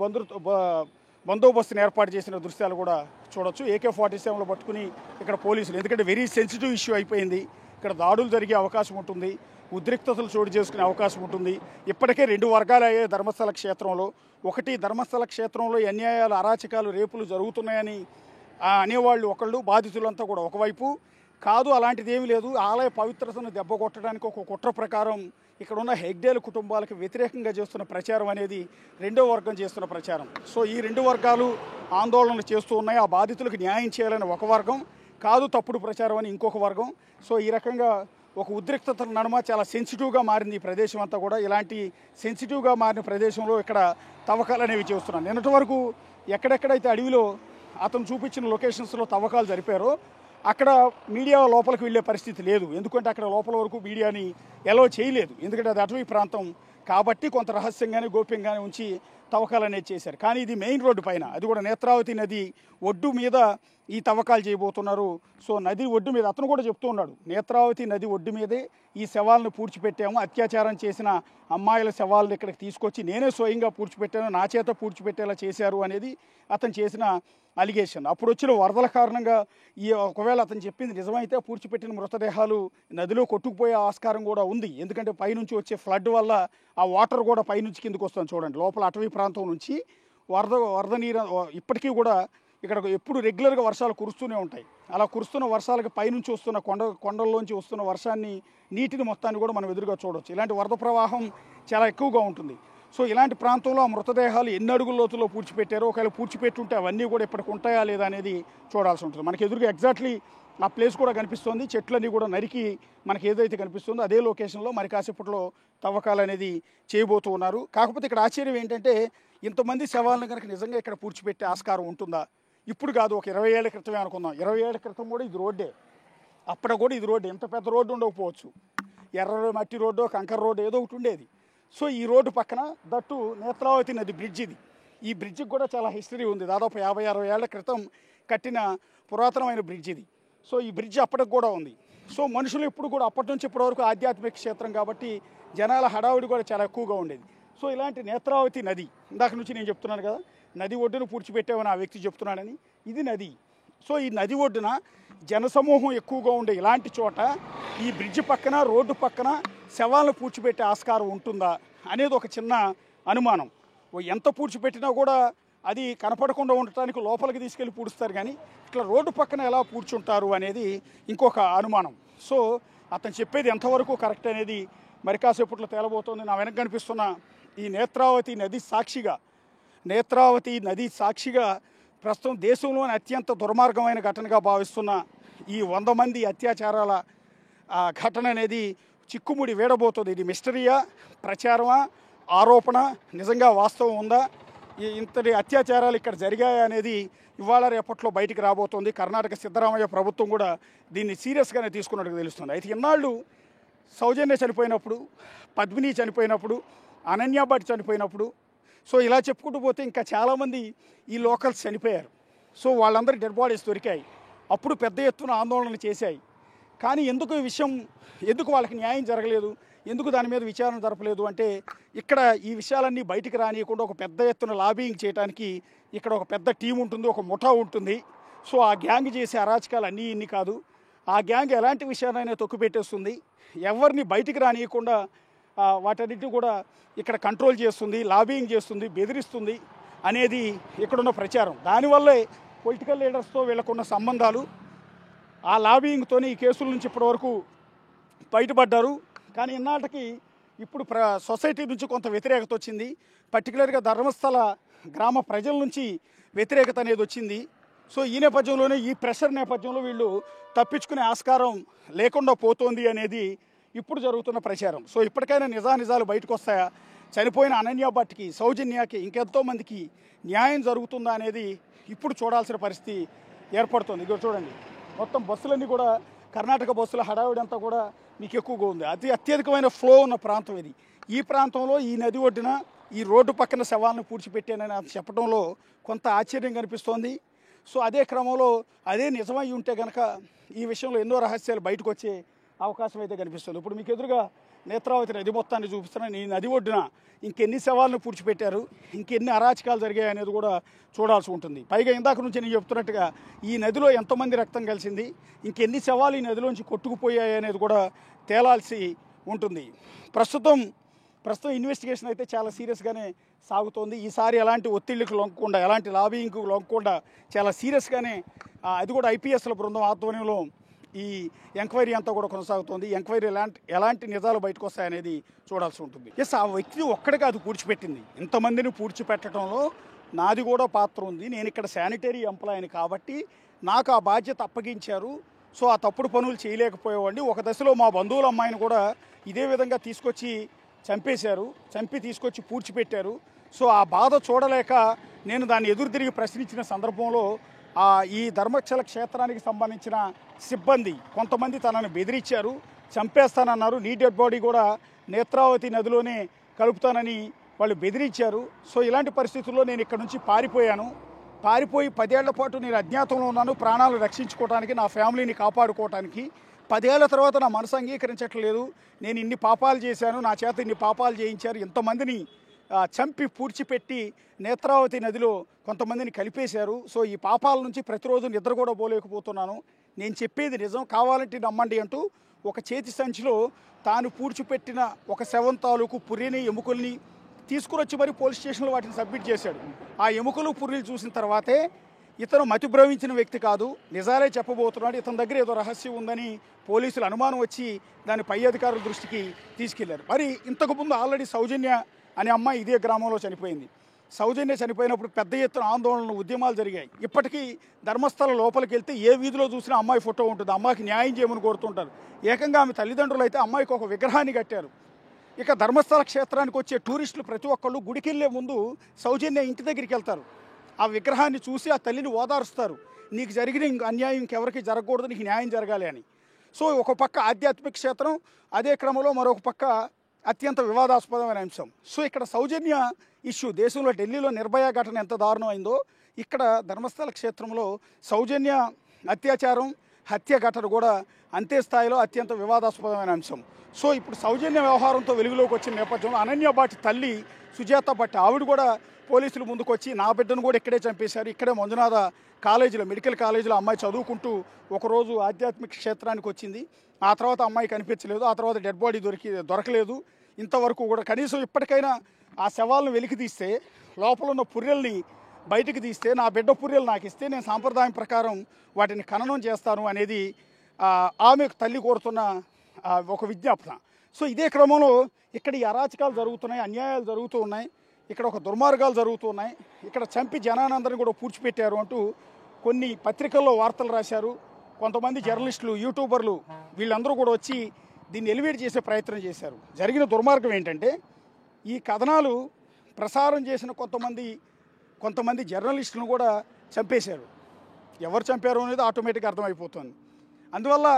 Speaker 1: బందోబస్తుని ఏర్పాటు చేసిన దృశ్యాలు కూడా చూడొచ్చు. AK-47లో పట్టుకుని ఇక్కడ పోలీసులు, ఎందుకంటే వెరీ సెన్సిటివ్ ఇష్యూ అయిపోయింది, ఇక్కడ దాడులు జరిగే అవకాశం ఉంటుంది, ఉద్రిక్తతలు చోటు చేసుకునే అవకాశం ఉంటుంది. ఇప్పటికే 2 వర్గాలు అయ్యాయి ధర్మస్థల క్షేత్రంలో. ఒకటి, ధర్మస్థల క్షేత్రంలో అన్యాయాలు, అరాచకాలు, రేపులు జరుగుతున్నాయని అనేవాళ్ళు ఒకళ్ళు, బాధితులంతా కూడా ఒకవైపు. కాదు అలాంటిది ఏమీ లేదు, ఆలయ పవిత్రతను దెబ్బ కొట్టడానికి ఒక కుట్ర ప్రకారం ఇక్కడ ఉన్న హెగ్డేల కుటుంబాలకు వ్యతిరేకంగా చేస్తున్న ప్రచారం అనేది 2వ వర్గం చేస్తున్న ప్రచారం. సో ఈ 2 వర్గాలు ఆందోళనలు చేస్తూ ఉన్నాయి. ఆ బాధితులకు న్యాయం చేయాలని ఒక వర్గం, కాదు తప్పుడు ప్రచారం అని ఇంకొక వర్గం. సో ఈ రకంగా ఒక ఉద్రిక్తతల నడుమ చాలా సెన్సిటివ్గా మారింది ఈ ప్రదేశం అంతా కూడా. ఇలాంటి సెన్సిటివ్గా మారిన ప్రదేశంలో ఇక్కడ తవ్వకాలు అనేవి చేస్తున్నాను. నిన్నటి వరకు ఎక్కడెక్కడైతే అడవిలో అతను చూపించిన లొకేషన్స్లో తవ్వకాలు జరిపారో అక్కడ మీడియా లోపలికి వెళ్ళే పరిస్థితి లేదు. ఎందుకంటే అక్కడ లోపల వరకు మీడియాని ఎలో చేయలేదు. ఎందుకంటే అది అటవీ ప్రాంతం కాబట్టి కొంత రహస్యంగానే గోప్యంగానే ఉంచి తవ్వకాలు అనేది చేశారు. కానీ ఇది మెయిన్ రోడ్డు పైన, అది కూడా నేత్రావతి నది ఒడ్డు మీద ఈ తవ్వకాలు చేయబోతున్నారు. సో నది ఒడ్డు మీద అతను కూడా చెప్తూ ఉన్నాడు, నేత్రావతి నది ఒడ్డు మీదే ఈ శవాలను పూడ్చిపెట్టాము, అత్యాచారం చేసిన అమ్మాయిల శవాలను ఇక్కడికి తీసుకొచ్చి నేనే స్వయంగా పూడ్చిపెట్టాను, నా చేత పూడ్చిపెట్టేలా చేశారు అనేది అతను చేసిన అలిగేషన్. అప్పుడు వచ్చిన వరదల కారణంగా ఒకవేళ అతను చెప్పింది నిజమైతే పూడ్చిపెట్టిన మృతదేహాలు నదిలో కొట్టుకుపోయే ఆస్కారం కూడా ఉంది. ఎందుకంటే పైనుంచి వచ్చే ఫ్లడ్ వల్ల ఆ వాటర్ కూడా పైనుంచి కిందకు వస్తుంది. చూడండి, లోపల అటవీ ప్రాంతం నుంచి వరద నీరు ఇప్పటికీ కూడా ఇక్కడ ఎప్పుడు రెగ్యులర్గా వర్షాలు కురుస్తూనే ఉంటాయి. అలా కురుస్తున్న వర్షాలకు పైనుంచి వస్తున్న కొండల్లోంచి వస్తున్న వర్షాన్ని, నీటిని మొత్తాన్ని కూడా మనం ఎదురుగా చూడవచ్చు. ఇలాంటి వరద ప్రవాహం చాలా ఎక్కువగా ఉంటుంది. సో ఇలాంటి ప్రాంతంలో ఆ మృతదేహాలు ఎన్ని అడుగుల లోతులో పూడ్చిపెట్టారో, ఒకవేళ పూడ్చిపెట్టుంటే అవన్నీ కూడా ఇప్పటికి ఉంటాయా లేదా అనేది చూడాల్సి ఉంటుంది. మనకి ఎదురుగా ఎగ్జాక్ట్లీ ఆ ప్లేస్ కూడా కనిపిస్తుంది. చెట్లన్నీ కూడా నరికి మనకి ఏదైతే కనిపిస్తుందో అదే లొకేషన్లో మరి కాసేపట్లో తవ్వకాలు అనేది చేయబోతూ ఉన్నారు. కాకపోతే ఇక్కడ ఆశ్చర్యం ఏంటంటే, ఇంతమంది శవాలను కనుక నిజంగా ఇక్కడ పూడ్చిపెట్టే ఆస్కారం ఉంటుందా? ఇప్పుడు కాదు, ఒక 20 ఏళ్ల క్రితమే అనుకుందాం. 20 ఏళ్ల క్రితం కూడా ఇది రోడ్డే, అప్పుడు కూడా ఇది రోడ్డు. ఎంత పెద్ద రోడ్డు ఉండకపోవచ్చు, ఎర్ర మట్టి రోడ్డు, కంకర రోడ్డు ఏదో ఒకటి ఉండేది. సో ఈ రోడ్డు పక్కన దట్టు నేత్రావతి నది బ్రిడ్జ్ ఇది. ఈ బ్రిడ్జికి కూడా చాలా హిస్టరీ ఉంది. దాదాపు 50-60 ఏళ్ల క్రితం కట్టిన పురాతనమైన బ్రిడ్జ్ ఇది. సో ఈ బ్రిడ్జ్ అప్పటికి కూడా ఉంది. సో మనుషులు ఇప్పుడు కూడా అప్పటి నుంచి ఇప్పటి వరకు ఆధ్యాత్మిక క్షేత్రం కాబట్టి జనాల హడావుడి కూడా చాలా ఎక్కువగా ఉండేది. సో ఇలాంటి నేత్రావతి నది, ఇందాక నుంచి నేను చెప్తున్నాను కదా, నది ఒడ్డును పూడ్చిపెట్టామని ఆ వ్యక్తి చెప్తున్నాడని. ఇది నది. సో ఈ నది ఒడ్డున జనసమూహం ఎక్కువగా ఉండే ఇలాంటి చోట ఈ బ్రిడ్జ్ పక్కన, రోడ్డు పక్కన శవాలను పూడ్చిపెట్టే ఆస్కారం ఉంటుందా అనేది ఒక చిన్న అనుమానం. ఎంత పూడ్చిపెట్టినా కూడా అది కనపడకుండా ఉండటానికి లోపలికి తీసుకెళ్ళి పూడుస్తారు, కానీ ఇట్లా రోడ్డు పక్కన ఎలా పూడ్చుంటారు అనేది ఇంకొక అనుమానం. సో అతను చెప్పేది ఎంతవరకు కరెక్ట్ అనేది మరి కాసేపట్లో తేలబోతోంది. నా వెనక కనిపిస్తున్న ఈ నేత్రావతి నది సాక్షిగా ప్రస్తుతం దేశంలోని అత్యంత దుర్మార్గమైన ఘటనగా భావిస్తున్న ఈ 100 మంది అత్యాచారాల ఘటన అనేది చిక్కుముడి వీడబోతుంది. ఇది మిస్టరీయా, ప్రచారమా, ఆరోపణ, నిజంగా వాస్తవం ఉందా, ఇంతటి అత్యాచారాలు ఇక్కడ జరిగాయి అనేది ఇవాళ రేపట్లో బయటికి రాబోతోంది. కర్ణాటక సిద్ధరామయ్య ప్రభుత్వం కూడా దీన్ని సీరియస్గానే తీసుకున్నట్టుగా తెలుస్తుంది. అయితే ఇన్నాళ్ళు సౌజన్య చనిపోయినప్పుడు, పద్మిని చనిపోయినప్పుడు, అనన్య భట్ చనిపోయినప్పుడు, సో ఇలా చెప్పుకుంటూ పోతే ఇంకా చాలామంది ఈ లోకల్స్ చనిపోయారు. సో వాళ్ళందరూ డెడ్ బాడీస్ దొరికాయి. అప్పుడు పెద్ద ఎత్తున ఆందోళనలు చేశాయి. కానీ ఎందుకు ఈ విషయం, ఎందుకు వాళ్ళకి న్యాయం జరగలేదు, ఎందుకు దాని మీద విచారణ జరపలేదు అంటే, ఇక్కడ ఈ విషయాలన్నీ బయటికి రానియకుండా ఒక పెద్ద ఎత్తున లాబింగ్ చేయడానికి ఇక్కడ ఒక పెద్ద టీం ఉంటుంది, ఒక ముఠా ఉంటుంది. సో ఆ గ్యాంగ్ చేసే అరాచకాలు అన్నీ ఇన్ని కాదు. ఆ గ్యాంగ్ ఎలాంటి విషయాలైనా తొక్కిపెట్టేస్తుంది, ఎవరిని బయటికి రానియకుండా వాటన్నిటిని కూడా ఇక్కడ కంట్రోల్ చేస్తుంది, లాబింగ్ చేస్తుంది, బెదిరిస్తుంది అనేది ఇక్కడున్న ప్రచారం. దానివల్లే పొలిటికల్ లీడర్స్తో వీళ్ళకున్న సంబంధాలు, ఆ లాబింగ్తోనే ఈ కేసుల నుంచి ఇప్పటివరకు బయటపడ్డారు. కానీ ఇన్నాటికి ఇప్పుడు సొసైటీ నుంచి కొంత వ్యతిరేకత వచ్చింది. పర్టికులర్గా ధర్మస్థల గ్రామ ప్రజల నుంచి వ్యతిరేకత అనేది వచ్చింది. సో ఈ నేపథ్యంలోనే, ఈ ప్రెషర్ నేపథ్యంలో వీళ్ళు తప్పించుకునే ఆస్కారం లేకుండా పోతోంది అనేది ఇప్పుడు జరుగుతున్న ప్రచారం. సో ఇప్పటికైనా నిజాలు బయటకు వస్తాయా, చనిపోయిన అనన్య భట్కి, సౌజన్యకి, ఇంకెంతోమందికి న్యాయం జరుగుతుందా అనేది ఇప్పుడు చూడాల్సిన పరిస్థితి ఏర్పడుతుంది. ఇదిగో చూడండి, మొత్తం బస్సులన్నీ కూడా, కర్ణాటక బస్సుల హడావిడి అంతా కూడా మీకు ఎక్కువగా ఉంది. అత్యధికమైన ఫ్లో ఉన్న ప్రాంతం ఇది. ఈ ప్రాంతంలో ఈ నది ఒడ్డున ఈ రోడ్డు పక్కన శవాలను పూడ్చిపెట్టానని చెప్పడంలో కొంత ఆశ్చర్యం కనిపిస్తోంది. సో అదే క్రమంలో అదే నిజమై ఉంటే కనుక ఈ విషయంలో ఎన్నో రహస్యాలు బయటకు వచ్చే అవకాశం అయితే కనిపిస్తుంది. ఇప్పుడు మీకు ఎదురుగా నేత్రావతి నది మొత్తాన్ని చూపిస్తున్నాను. ఈ నది ఒడ్డున ఇంకెన్ని శవాలను పూడ్చిపెట్టారు, ఇంకెన్ని అరాచకాలు జరిగాయి అనేది కూడా చూడాల్సి ఉంటుంది. పైగా ఇందాక నుంచి నేను చెప్తున్నట్టుగా ఈ నదిలో ఎంతమంది రక్తం కలిసింది, ఇంకెన్ని శవాలు ఈ నదిలోంచి కొట్టుకుపోయాయి అనేది కూడా తేలాల్సి ఉంటుంది. ప్రస్తుతం ఇన్వెస్టిగేషన్ అయితే చాలా సీరియస్గానే సాగుతోంది. ఈసారి ఎలాంటి ఒత్తిళ్లకు లొంగకుండా, ఎలాంటి లాబింగ్కు లొంగకుండా చాలా సీరియస్గానే, అది కూడా ఐపీఎస్ల బృందం ఆధ్వర్యంలో ఈ ఎంక్వైరీ అంతా కూడా కొనసాగుతోంది. ఎంక్వైరీ ఎలాంటి నిజాలు బయటకు వస్తాయనేది చూడాల్సి ఉంటుంది. ఎస్, ఆ వ్యక్తి ఒక్కడికి అది పూడ్చిపెట్టింది. ఇంతమందిని పూడ్చిపెట్టడంలో నాది కూడా పాత్ర ఉంది. నేను ఇక్కడ శానిటరీ ఎంప్లాయీని కాబట్టి నాకు ఆ బాధ్యత అప్పగించారు. సో ఆ తప్పుడు పనులు చేయలేకపోయేవాడిని. ఒక దశలో మా బంధువుల అమ్మాయిని కూడా ఇదే విధంగా తీసుకొచ్చి చంపి తీసుకొచ్చి పూడ్చిపెట్టారు. సో ఆ బాధ చూడలేక నేను దాన్ని ఎదురు తిరిగి ప్రశ్నించిన సందర్భంలో ఈ ధర్మస్థల క్షేత్రానికి సంబంధించిన సిబ్బంది కొంతమంది తనను బెదిరించారు, చంపేస్తానన్నారు, నీ డెడ్ బాడీ కూడా నేత్రావతి నదిలోనే కలుపుతానని వాళ్ళు బెదిరించారు. సో ఇలాంటి పరిస్థితుల్లో నేను ఇక్కడ నుంచి పారిపోయి 10 ఏళ్ల పాటు నేను అజ్ఞాతంలో ఉన్నాను, ప్రాణాలు రక్షించుకోవడానికి, నా ఫ్యామిలీని కాపాడుకోవడానికి. 10 ఏళ్ల తర్వాత నా మనసు అంగీకరించట్లేదు. నేను ఇన్ని పాపాలు చేశాను, నా చేత ఇన్ని పాపాలు చేయించారు, ఇంతమందిని చంపి పూడ్చిపెట్టి నేత్రావతి నదిలో కొంతమందిని కలిపేశారు. సో ఈ పాపాల నుంచి ప్రతిరోజు నిద్ర కూడా పోలేకపోతున్నాను. నేను చెప్పేది నిజం, కావాలంటే నమ్మండి అంటూ ఒక చేతి సంచిలో తాను పూడ్చిపెట్టిన ఒక శవం తాలూకు పుర్రెని, ఎముకల్ని తీసుకుని వచ్చి మరి పోలీస్ స్టేషన్లో వాటిని సబ్మిట్ చేశాడు. ఆ ఎముకలు పుర్రెలు చూసిన తర్వాతే ఇతను మతి భ్రమించిన వ్యక్తి కాదు, నిజాలే చెప్పబోతున్నాడు, ఇతని దగ్గర ఏదో రహస్యం ఉందని పోలీసులు అనుమానం వచ్చి దాన్ని పై అధికారుల దృష్టికి తీసుకెళ్లారు. మరి ఇంతకుముందు ఆల్రెడీ సౌజన్య అనే అమ్మాయి ఇదే గ్రామంలో చనిపోయింది. సౌజన్య చనిపోయినప్పుడు పెద్ద ఎత్తున ఆందోళనలు, ఉద్యమాలు జరిగాయి. ఇప్పటికీ ధర్మస్థల లోపలికి వెళ్తే ఏ వీధిలో చూసినా అమ్మాయి ఫోటో ఉంటుంది, అమ్మాయికి న్యాయం చేయమని కోరుతుంటారు. ఏకంగా ఆమె తల్లిదండ్రులు అయితే అమ్మాయికి ఒక విగ్రహాన్ని కట్టారు. ఇక ధర్మస్థల క్షేత్రానికి వచ్చే టూరిస్టులు ప్రతి ఒక్కళ్ళు గుడికి వెళ్ళే ముందు సౌజన్య ఇంటి దగ్గరికి వెళ్తారు. ఆ విగ్రహాన్ని చూసి ఆ తల్లిని ఓదారుస్తారు, నీకు జరిగిన అన్యాయం ఇంకెవరికి జరగకూడదు, నీకు న్యాయం జరగాలి అని. సో ఒక పక్క ఆధ్యాత్మిక క్షేత్రం, అదే క్రమంలో మరొక పక్క అత్యంత వివాదాస్పదమైన అంశం. సో ఇక్కడ సౌజన్య ఇష్యూ, దేశంలో ఢిల్లీలో నిర్భయ ఘటన ఎంత దారుణం అయిందో ఇక్కడ ధర్మస్థల క్షేత్రంలో సౌజన్య అత్యాచారం, హత్య ఘటన కూడా అంతే స్థాయిలో అత్యంత వివాదాస్పదమైన అంశం. సో ఇప్పుడు సౌజన్య వ్యవహారంతో వెలుగులోకి వచ్చిన నేపథ్యంలో అనన్య భట్ తల్లి సుజాత భట్ ఆవిడ కూడా పోలీసులు ముందుకు వచ్చి నా బిడ్డను కూడా ఇక్కడే చంపేశారు, ఇక్కడే మంజునాథ కాలేజీలో, మెడికల్ కాలేజీలో అమ్మాయి చదువుకుంటూ ఒకరోజు ఆధ్యాత్మిక క్షేత్రానికి వచ్చింది. ఆ తర్వాత అమ్మాయి కనిపించలేదు, ఆ తర్వాత డెడ్ బాడీ దొరకలేదు. ఇంతవరకు కూడా కనీసం ఇప్పటికైనా ఆ శవాలను వెలికి తీస్తే, లోపల ఉన్న పుర్రెల్ని బయటికి తీస్తే, నా బిడ్డ పుర్రెలు నాకు ఇస్తే నేను సాంప్రదాయం ప్రకారం వాటిని ఖననం చేస్తాను అనేది ఆమె తల్లి కోరుతున్న ఒక విజ్ఞాపన. సో ఇదే క్రమంలో ఇక్కడ ఈ అరాచకాలు జరుగుతున్నాయి, అన్యాయాలు జరుగుతూ ఉన్నాయి, ఇక్కడ ఒక దుర్మార్గాలు జరుగుతూ ఉన్నాయి, ఇక్కడ చంపి జనానందరిని కూడా పూడ్చిపెట్టారు అంటూ కొన్ని పత్రికల్లో వార్తలు రాశారు. కొంతమంది జర్నలిస్టులు, యూట్యూబర్లు వీళ్ళందరూ కూడా వచ్చి దీన్ని ఎలివేట్ చేసే ప్రయత్నం చేశారు. జరిగిన దుర్మార్గం ఏంటంటే ఈ కథనాలు ప్రసారం చేసిన కొంతమంది జర్నలిస్టులను కూడా చంపేశారు. ఎవరు చంపారు అనేది ఆటోమేటిక్గా అర్థమైపోతుంది. అందువల్ల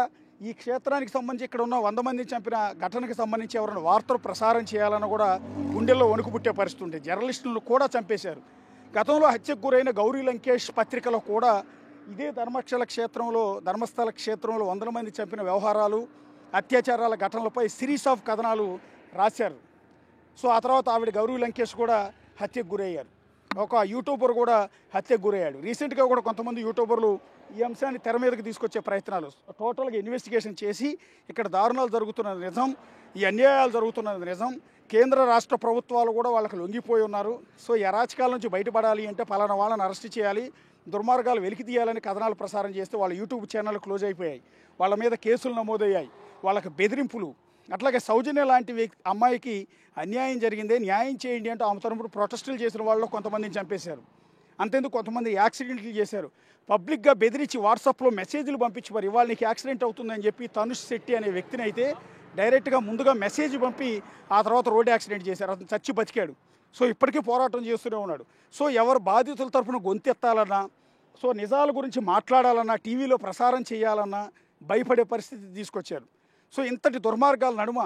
Speaker 1: ఈ క్షేత్రానికి సంబంధించి ఇక్కడ ఉన్న 100 మందిని చంపిన ఘటనకు సంబంధించి ఎవరైనా వార్తలు ప్రసారం చేయాలన్నా కూడా గుండెల్లో వణుకు పుట్టే పరిస్థితి ఉంటుంది. జర్నలిస్టులను కూడా చంపేశారు. గతంలో హత్యకు గురైన గౌరీ లంకేష్ పత్రికలో కూడా ఇదే ధర్మస్థల క్షేత్రంలో 100 మంది చంపిన వ్యవహారాలు, అత్యాచారాల ఘటనలపై సిరీస్ ఆఫ్ కథనాలు రాశారు. సో ఆ తర్వాత ఆవిడ గౌరీ లంకేష్ కూడా హత్యకు గురయ్యారు. ఒక యూట్యూబర్ కూడా హత్యకు గురయ్యాడు. రీసెంట్గా కూడా కొంతమంది యూట్యూబర్లు ఈ అంశాన్ని తెర మీదకి తీసుకొచ్చే ప్రయత్నాలు, టోటల్గా ఇన్వెస్టిగేషన్ చేసి ఇక్కడ దారుణాలు జరుగుతున్నది నిజం, ఈ అన్యాయాలు జరుగుతున్నది నిజం, కేంద్ర రాష్ట్ర ప్రభుత్వాలు కూడా వాళ్ళకి లొంగిపోయి ఉన్నారు. సో ఈ అరాచకాల నుంచి బయటపడాలి అంటే పలానా వాళ్ళని అరెస్ట్ చేయాలి, దుర్మార్గాలు వెలికి తీయాలని కథనాలు ప్రసారం చేస్తే వాళ్ళ యూట్యూబ్ ఛానల్ క్లోజ్ అయిపోయాయి, వాళ్ళ మీద కేసులు నమోదయ్యాయి, వాళ్ళకి బెదిరింపులు. అట్లాగే సౌజన్య లాంటి అమ్మాయికి అన్యాయం జరిగిందే, న్యాయం చేయండి అంటూ ఆమె తరపున ప్రొటెస్టులు చేసిన వాళ్ళు కొంతమందిని చంపేశారు. అంతేందుకు కొంతమంది యాక్సిడెంట్లు చేశారు. పబ్లిక్గా బెదిరించి వాట్సాప్లో మెసేజ్లు పంపించి మరి ఇవాళ నీకు యాక్సిడెంట్ అవుతుందని చెప్పి తనుష్ శెట్టి అనే వ్యక్తిని అయితే డైరెక్ట్గా ముందుగా మెసేజ్ పంపి ఆ తర్వాత రోడ్ యాక్సిడెంట్ చేశారు. అతను చచ్చి బతికాడు. సో ఇప్పటికీ పోరాటం చేస్తూనే ఉన్నాడు. సో ఎవరు బాధితుల తరఫున గొంతెత్తాలన్నా, సో నిజాల గురించి మాట్లాడాలన్నా, టీవీలో ప్రసారం చేయాలన్నా భయపడే పరిస్థితి తీసుకొచ్చారు. సో ఇంతటి దుర్మార్గాల నడుమ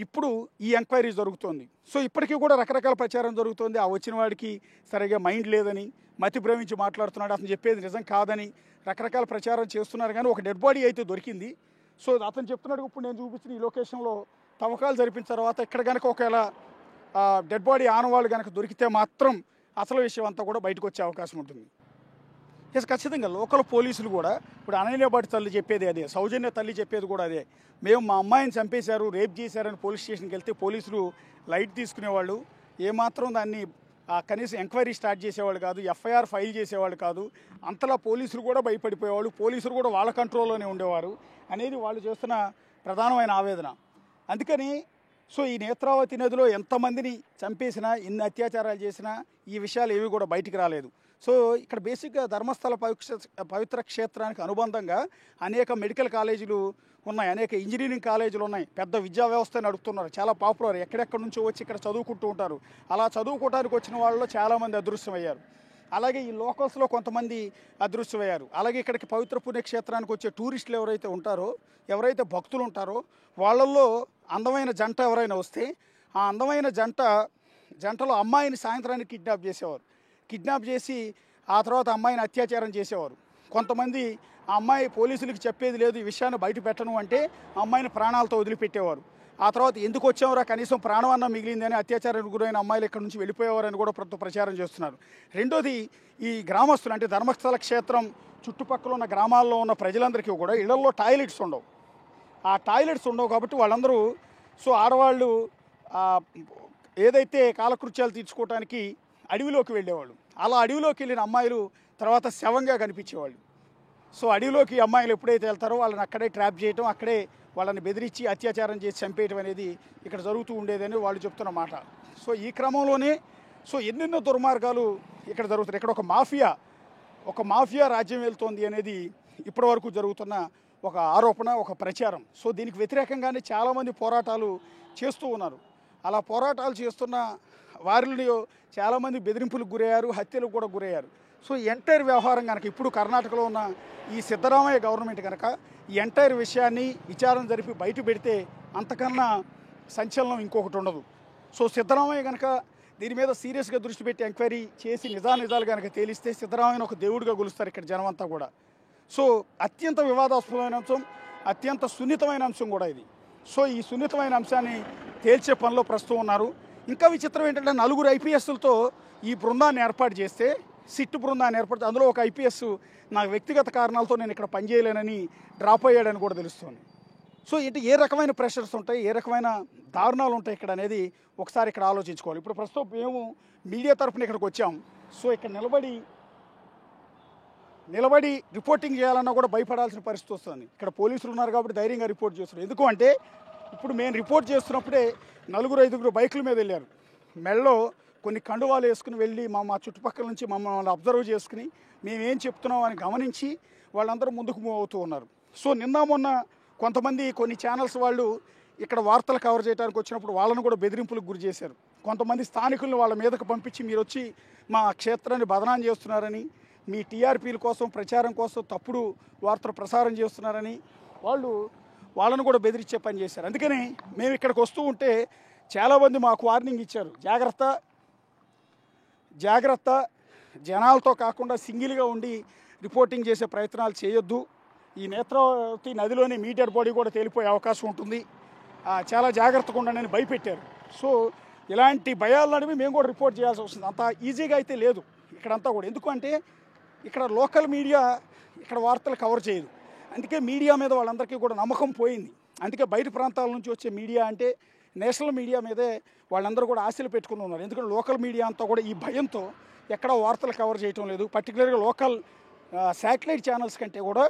Speaker 1: ఇప్పుడు ఈ ఎంక్వైరీ జరుగుతోంది. సో ఇప్పటికీ కూడా రకరకాల ప్రచారం జరుగుతోంది. ఆ వచ్చిన వాడికి సరిగా మైండ్ లేదని, మతి భ్రమించి మాట్లాడుతున్నాడు, అతను చెప్పేది నిజం కాదని రకరకాల ప్రచారం చేస్తున్నారు. కానీ ఒక డెడ్ బాడీ అయితే దొరికింది. సో అతను చెప్తున్నాడు, ఇప్పుడు నేను చూపించిన ఈ లొకేషన్లో తవ్వకాలు జరిపిన తర్వాత ఇక్కడ కనుక ఒకవేళ డెడ్ బాడీ ఆనవాళ్ళు కనుక దొరికితే మాత్రం అసలు విషయం అంతా కూడా బయటకు వచ్చే అవకాశం ఉంటుంది. ఎస్, ఖచ్చితంగా లోకల్ పోలీసులు కూడా ఇప్పుడు అనన్య భట్ తల్లి చెప్పేది అదే, సౌజన్య తల్లి చెప్పేది కూడా అదే. మేము మా అమ్మాయిని చంపేశారు, రేప్ చేశారని పోలీస్ స్టేషన్కి వెళ్తే పోలీసులు లైట్ తీసుకునేవాళ్ళు, ఏమాత్రం దాన్ని కనీసం ఎంక్వైరీ స్టార్ట్ చేసేవాళ్ళు కాదు, ఎఫ్ఐఆర్ ఫైల్ చేసేవాళ్ళు కాదు. అంతలా పోలీసులు కూడా భయపడిపోయేవాళ్ళు, పోలీసులు కూడా వాళ్ళ కంట్రోల్లోనే ఉండేవారు అనేది వాళ్ళు చేస్తున్న ప్రధానమైన ఆవేదన. అందుకని సో ఈ నేత్రావతి నదిలో ఎంతమందిని చంపేసినా, ఎన్ని అత్యాచారాలు చేసినా ఈ విషయాలు ఏవి కూడా బయటికి రాలేదు. సో ఇక్కడ బేసిక్గా ధర్మస్థల పవిత్ర క్షేత్రానికి అనుబంధంగా అనేక మెడికల్ కాలేజీలు ఉన్నాయి, అనేక ఇంజనీరింగ్ కాలేజీలు ఉన్నాయి, పెద్ద విద్యా వ్యవస్థ నడుపుతున్నారు, చాలా పాపులర్, ఎక్కడెక్కడి నుంచో వచ్చి ఇక్కడ చదువుకుంటూ ఉంటారు. అలా చదువుకోవడానికి వచ్చిన వాళ్ళలో చాలామంది అదృశ్యమయ్యారు. అలాగే ఈ లోకల్స్లో కొంతమంది అదృశ్యమయ్యారు. అలాగే ఇక్కడికి పవిత్ర పుణ్యక్షేత్రానికి వచ్చే టూరిస్టులు ఎవరైతే ఉంటారో, ఎవరైతే భక్తులు ఉంటారో వాళ్ళల్లో అందమైన జంట ఎవరైనా వస్తే ఆ అందమైన జంటలో అమ్మాయిని సాయంత్రానికి కిడ్నాప్ చేసేవారు. కిడ్నాప్ చేసి ఆ తర్వాత అమ్మాయిని అత్యాచారం చేసేవారు. కొంతమంది ఆ అమ్మాయి పోలీసులకు చెప్పేది లేదు, ఈ విషయాన్ని బయట పెట్టను అంటే ఆ అమ్మాయిని ప్రాణాలతో వదిలిపెట్టేవారు. ఆ తర్వాత ఎందుకు వచ్చామరా, కనీసం ప్రాణమన్నా మిగిలిందని అత్యాచారానికి గురైన అమ్మాయిలు ఇక్కడ నుంచి వెళ్ళిపోయేవారని కూడా ప్రచారం చేస్తున్నారు. రెండోది, ఈ గ్రామస్తులు అంటే ధర్మస్థల క్షేత్రం చుట్టుపక్కల ఉన్న గ్రామాల్లో ఉన్న ప్రజలందరికీ కూడా ఇళ్లలో టాయిలెట్స్ ఉండవు. ఆ టాయిలెట్స్ ఉండవు కాబట్టి వాళ్ళందరూ ఆడవాళ్ళు ఏదైతే కాలకృత్యాలు తీర్చుకోవడానికి అడవిలోకి వెళ్ళేవాళ్ళు. అలా అడవిలోకి వెళ్ళిన అమ్మాయిలు తర్వాత శవంగా కనిపించేవాళ్ళు. అడవిలోకి అమ్మాయిలు ఎప్పుడైతే వెళ్తారో వాళ్ళని అక్కడే ట్రాప్ చేయటం, అక్కడే వాళ్ళని బెదిరించి అత్యాచారం చేసి చంపేయటం అనేది ఇక్కడ జరుగుతూ ఉండేదని వాళ్ళు చెప్తున్న మాట. ఈ క్రమంలోనే ఎన్నెన్నో దుర్మార్గాలు ఇక్కడ జరుగుతున్నాయి. ఇక్కడ ఒక మాఫియా రాజ్యం వెళ్తోంది అనేది ఇప్పటి వరకు జరుగుతున్న ఒక ఆరోపణ, ఒక ప్రచారం. దీనికి వ్యతిరేకంగానే చాలామంది పోరాటాలు చేస్తూ ఉన్నారు. అలా పోరాటాలు చేస్తున్న వారిలో చాలామంది బెదిరింపులకు గురయ్యారు, హత్యలకు కూడా గురయ్యారు. ఎంటైర్ వ్యవహారం కనుక ఇప్పుడు కర్ణాటకలో ఉన్న ఈ సిద్ధరామయ్య గవర్నమెంట్ కనుక ఈ ఎంటైర్ విషయాన్ని విచారణ జరిపి బయట పెడితే అంతకన్నా సంచలనం ఇంకొకటి ఉండదు. సిద్ధరామయ్య కనుక దీని మీద సీరియస్గా దృష్టి పెట్టి ఎంక్వైరీ చేసి నిజాలు కనుక తేలిస్తే సిద్ధరామయ్యను ఒక దేవుడిగా కొలుస్తారు ఇక్కడ జనమంతా కూడా. అత్యంత వివాదాస్పదమైన అంశం, అత్యంత సున్నితమైన అంశం కూడా ఇది. ఈ సున్నితమైన అంశాన్ని తేల్చే పనిలో ప్రస్తుతం ఉన్నారు. ఇంకా విచిత్రం ఏంటంటే 4 ఐపీఎస్లతో ఈ బృందాన్ని ఏర్పాటు చేస్తే, సిట్ బృందాన్ని ఏర్పడితే అందులో ఒక ఐపీఎస్ నాకు వ్యక్తిగత కారణాలతో నేను ఇక్కడ పనిచేయలేనని డ్రాప్ అయ్యాడని కూడా తెలుస్తుంది. ఇటు ఏ రకమైన ప్రెషర్స్ ఉంటాయి, ఏ రకమైన దారుణాలు ఉంటాయి ఇక్కడ అనేది ఒకసారి ఇక్కడ ఆలోచించుకోవాలి. ఇప్పుడు ప్రస్తుతం మేము మీడియా తరఫున ఇక్కడికి వచ్చాం. ఇక్కడ నిలబడి రిపోర్టింగ్ చేయాలన్నా కూడా భయపడాల్సిన పరిస్థితి వస్తుంది. ఇక్కడ పోలీసులు ఉన్నారు కాబట్టి ధైర్యంగా రిపోర్ట్ చేస్తున్నారు. ఎందుకు అంటే ఇప్పుడు మేము రిపోర్ట్ చేస్తున్నప్పుడే 4-5 బైకుల మీద వెళ్ళారు. మెడలో కొన్ని కండువాలు వేసుకుని వెళ్ళి మా చుట్టుపక్కల నుంచి మమ్మల్ని అబ్జర్వ్ చేసుకుని మేమేం చెప్తున్నాం అని గమనించి వాళ్ళందరూ ముందుకు మూవ్ అవుతూ ఉన్నారు. నిన్న మొన్న కొంతమంది కొన్ని ఛానల్స్ వాళ్ళు ఇక్కడ వార్తలు కవర్ చేయడానికి వచ్చినప్పుడు వాళ్ళను కూడా బెదిరింపులకు గురి చేశారు. కొంతమంది స్థానికులను వాళ్ళ మీదకు పంపించి మీరు వచ్చి మా క్షేత్రాన్ని బదనాం చేస్తున్నారని, మీ టీఆర్పీల కోసం ప్రచారం కోసం తప్పుడు వార్తలు ప్రసారం చేస్తున్నారని వాళ్ళను కూడా బెదిరించే పని చేశారు. అందుకని మేము ఇక్కడికి వస్తూ ఉంటే చాలామంది మాకు వార్నింగ్ ఇచ్చారు, జాగ్రత్త, జనాలతో కాకుండా సింగిల్గా ఉండి రిపోర్టింగ్ చేసే ప్రయత్నాలు చేయొద్దు, ఈ నేత్రావతి నదిలోని మీ డెడ్ బాడీ కూడా తేలిపోయే అవకాశం ఉంటుంది, చాలా జాగ్రత్తగా ఉండండి భయపెట్టారు. ఇలాంటి భయాల నడిమి మేము కూడా రిపోర్ట్ చేయాల్సి వస్తుంది. అంత ఈజీగా అయితే లేదు ఇక్కడంతా కూడా. ఎందుకంటే ఇక్కడ లోకల్ మీడియా ఇక్కడ వార్తలు కవర్ చేయదు. అందుకే మీడియా మీద వాళ్ళందరికీ కూడా నమ్మకం పోయింది. అందుకే బయట ప్రాంతాల నుంచి వచ్చే మీడియా అంటే నేషనల్ మీడియా మీదే వాళ్ళందరూ కూడా ఆశలు పెట్టుకుని ఉన్నారు. ఎందుకంటే లోకల్ మీడియా అంతా కూడా ఈ భయంతో ఎక్కడ వార్తలు కవర్ చేయటం లేదు. పర్టికులర్గా లోకల్ శాటిలైట్ ఛానల్స్ కంటే కూడా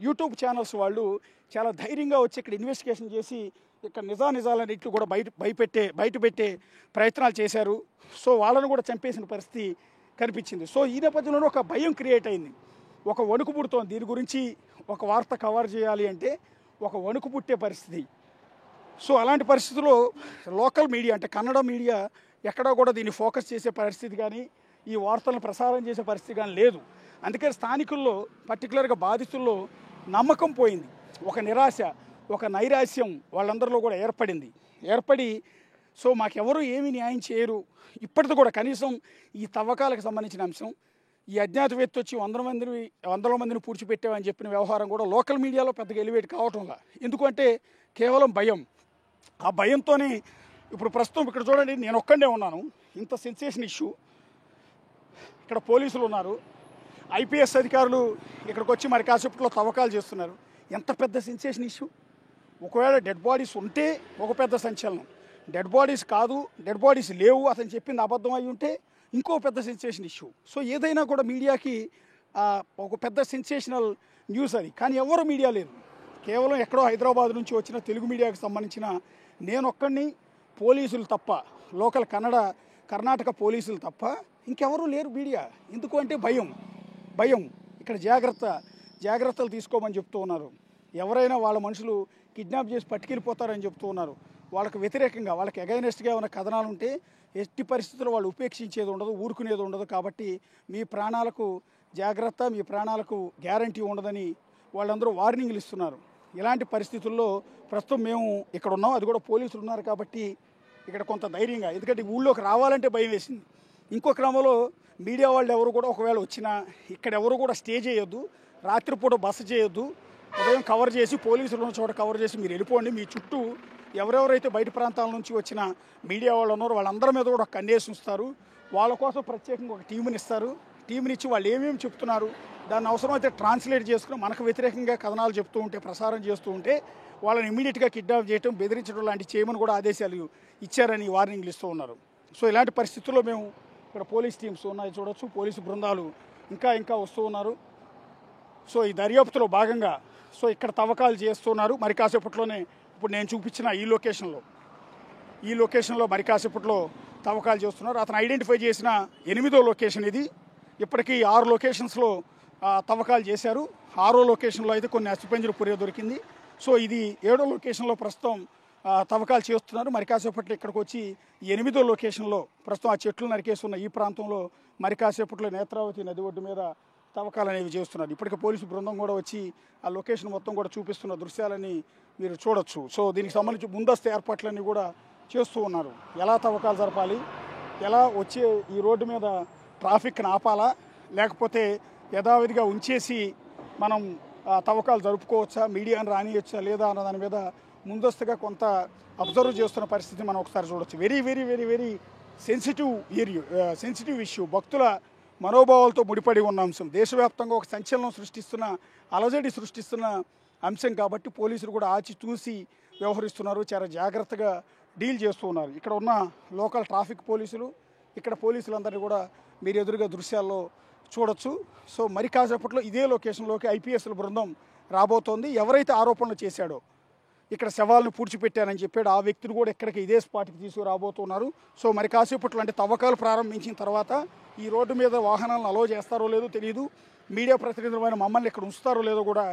Speaker 1: యూట్యూబ్ ఛానల్స్ వాళ్ళు చాలా ధైర్యంగా వచ్చి ఇక్కడ ఇన్వెస్టిగేషన్ చేసి ఇక్కడ నిజాలన్నింటినీ కూడా బయట పెట్టే ప్రయత్నాలు చేశారు. వాళ్ళను కూడా చంపేసిన పరిస్థితి కనిపించింది. ఈ నేపథ్యంలో ఒక భయం క్రియేట్ అయింది, ఒక వణుకు పుడుతోంది. దీని గురించి ఒక వార్త కవర్ చేయాలి అంటే ఒక వణుకు పుట్టే పరిస్థితి. అలాంటి పరిస్థితుల్లో లోకల్ మీడియా అంటే కన్నడ మీడియా ఎక్కడా కూడా దీన్ని ఫోకస్ చేసే పరిస్థితి కానీ ఈ వార్తలను ప్రసారం చేసే పరిస్థితి కానీ లేదు. అందుకే స్థానికుల్లో పర్టికులర్గా బాధితుల్లో నమ్మకం పోయింది, ఒక నిరాశ, ఒక నైరాశ్యం వాళ్ళందరిలో కూడా ఏర్పడి మాకెవరు ఏమీ న్యాయం చేయరు. ఇప్పటిది కూడా కనీసం ఈ తవ్వకాలకు సంబంధించిన అంశం, ఈ అజ్ఞాత వ్యక్తి వచ్చి వందల మందిని పూడ్చిపెట్టామని చెప్పిన వ్యవహారం కూడా లోకల్ మీడియాలో పెద్దగా ఎలివేట్ కావటంలా. ఎందుకంటే కేవలం భయం. ఆ భయంతోనే ఇప్పుడు ప్రస్తుతం ఇక్కడ చూడండి, నేను ఒక్కడే ఉన్నాను. ఇంత సెన్సేషన్ ఇష్యూ, ఇక్కడ పోలీసులు ఉన్నారు, ఐపీఎస్ అధికారులు ఇక్కడికి వచ్చి మరి కాసేపట్లో తవ్వకాలు చేస్తున్నారు. ఎంత పెద్ద సెన్సేషన్ ఇష్యూ. ఒకవేళ డెడ్ బాడీస్ ఉంటే ఒక పెద్ద సంచలనం, డెడ్ బాడీస్ కాదు, డెడ్ బాడీస్ లేవు, అతను చెప్పింది అబద్ధం అయి ఉంటే ఇంకో పెద్ద సెన్సేషన్ ఇష్యూ. ఏదైనా కూడా మీడియాకి ఒక పెద్ద సెన్సేషనల్ న్యూస్ అది. కానీ ఎవరు మీడియా లేదు, కేవలం ఎక్కడో హైదరాబాద్ నుంచి వచ్చిన తెలుగు మీడియాకి సంబంధించిన నేనొక్కడిని, పోలీసులు తప్ప, లోకల్ కర్ణాటక పోలీసులు తప్ప ఇంకెవరూ లేరు మీడియా. ఎందుకు అంటే భయం. ఇక్కడ జాగ్రత్తలు తీసుకోమని చెప్తూ ఉన్నారు. ఎవరైనా వాళ్ళ మనుషులు కిడ్నాప్ చేసి పట్టుకెళ్ళిపోతారని చెప్తూ ఉన్నారు. వాళ్ళకి వ్యతిరేకంగా, వాళ్ళకి అగైనెస్ట్గా ఏమైనా కథనాలు ఉంటే ఎట్టి పరిస్థితుల్లో వాళ్ళు ఉపేక్షించేది ఉండదు, ఊరుకునేది ఉండదు. కాబట్టి మీ ప్రాణాలకు జాగ్రత్త, మీ ప్రాణాలకు గ్యారంటీ ఉండదని వాళ్ళందరూ వార్నింగ్లు ఇస్తున్నారు. ఇలాంటి పరిస్థితుల్లో ప్రస్తుతం మేము ఇక్కడ ఉన్నాం, అది కూడా పోలీసులు ఉన్నారు కాబట్టి ఇక్కడ కొంత ధైర్యంగా, ఎందుకంటే ఊళ్ళోకి రావాలంటే భయం వేసింది. ఇంకో క్రమంలో మీడియా వాళ్ళు ఎవరు కూడా ఒకవేళ వచ్చినా ఇక్కడ ఎవరు కూడా స్టే చేయొద్దు, రాత్రిపూట బస చేయొద్దు, ఉదయం కవర్ చేసి పోలీసులు ఉన్న చోట కవర్ చేసి మీరు వెళ్ళిపోండి. మీ చుట్టూ ఎవరెవరైతే బయట ప్రాంతాల నుంచి వచ్చిన మీడియా వాళ్ళు ఉన్నారో వాళ్ళందరి మీద కూడా కన్నేసి ఉంచుతారు. వాళ్ళ కోసం ప్రత్యేకంగా ఒక టీంని ఇస్తారు. టీంని ఇచ్చి వాళ్ళు ఏమేమి చెప్తున్నారు దాన్ని అవసరమైతే ట్రాన్స్లేట్ చేసుకుని మనకు వ్యతిరేకంగా కథనాలు చెప్తూ ఉంటే, ప్రసారం చేస్తూ ఉంటే వాళ్ళని ఇమీడియట్గా కిడ్నాప్ చేయడం, బెదిరించడం లాంటి చేయమని కూడా ఆదేశాలు ఇచ్చారని వార్నింగ్లు ఇస్తూ ఉన్నారు. సో ఇలాంటి పరిస్థితుల్లో మేము ఇక్కడ పోలీస్ టీమ్స్ ఉన్నాయి చూడొచ్చు, పోలీసు బృందాలు ఇంకా వస్తూ ఉన్నారు. సో ఈ దర్యాప్తులో భాగంగా ఇక్కడ తవ్వకాలు చేస్తున్నారు. మరి కాసేపట్లోనే ఇప్పుడు నేను చూపించిన ఈ లొకేషన్లో మరి కాసేపట్లో తవ్వకాలు చేస్తున్నారు. అతను ఐడెంటిఫై చేసిన 8వ లొకేషన్ ఇది. ఇప్పటికీ 6 లొకేషన్స్లో తవ్వకాలు చేశారు. 6వ లొకేషన్లో అయితే కొన్ని అస్థిపంజర పుర్రె దొరికింది. సో ఇది 7వ లొకేషన్లో ప్రస్తుతం తవ్వకాలు చేస్తున్నారు. మరి కాసేపట్లో ఇక్కడికి వచ్చి 8వ లొకేషన్లో ప్రస్తుతం ఆ చెట్లు నరికేస్తున్న ఈ ప్రాంతంలో మరి కాసేపట్లో నేత్రావతి నది ఒడ్డు మీద తవ్వకాలు అనేవి చేస్తున్నారు. ఇప్పటికే పోలీసు బృందం కూడా వచ్చి ఆ లొకేషన్ మొత్తం కూడా చూపిస్తున్న దృశ్యాలని మీరు చూడొచ్చు. సో దీనికి సంబంధించి ముందస్తు ఏర్పాట్లన్నీ కూడా చేస్తూ ఉన్నారు. ఎలా తవ్వకాలు జరపాలి, ఎలా వచ్చే ఈ రోడ్డు మీద ట్రాఫిక్ని ఆపాలా, లేకపోతే యథావిధిగా ఉంచేసి మనం తవ్వకాలు జరుపుకోవచ్చా, మీడియాని రానియచ్చా లేదా అన్న దాని మీద ముందస్తుగా కొంత అబ్జర్వ్ చేస్తున్న పరిస్థితి మనం ఒకసారి చూడొచ్చు. Very very very very sensitive issue, భక్తుల మనోభావాలతో ముడిపడి ఉన్న అంశం, దేశవ్యాప్తంగా ఒక సంచలనం సృష్టిస్తున్న, అలజడి సృష్టిస్తున్న అంశం కాబట్టి పోలీసులు కూడా ఆచితూసి వ్యవహరిస్తున్నారు, చాలా జాగ్రత్తగా డీల్ చేస్తూ ఉన్నారు. ఇక్కడ ఉన్న లోకల్ ట్రాఫిక్ పోలీసులు, ఇక్కడ పోలీసులందరినీ కూడా మీరు ఎదురుగా దృశ్యాల్లో చూడొచ్చు. సో మరి కాసేపట్లో ఇదే లొకేషన్లోకి ఐపీఎస్ల బృందం రాబోతోంది. ఎవరైతే ఆరోపణలు చేశాడో, ఇక్కడ శవాలను పూడ్చిపెట్టారని చెప్పాడు, ఆ వ్యక్తిని కూడా ఇక్కడికి ఇదే స్పాట్కి తీసుకురాబోతున్నారు. సో మరి కాసేపట్లో అంటే తవ్వకాలు ప్రారంభించిన తర్వాత ఈ రోడ్డు మీద వాహనాలను అలో చేస్తారో లేదో తెలియదు. మీడియా ప్రతినిధులమైన మమ్మల్ని ఇక్కడ ఉంచుతారో లేదో కూడా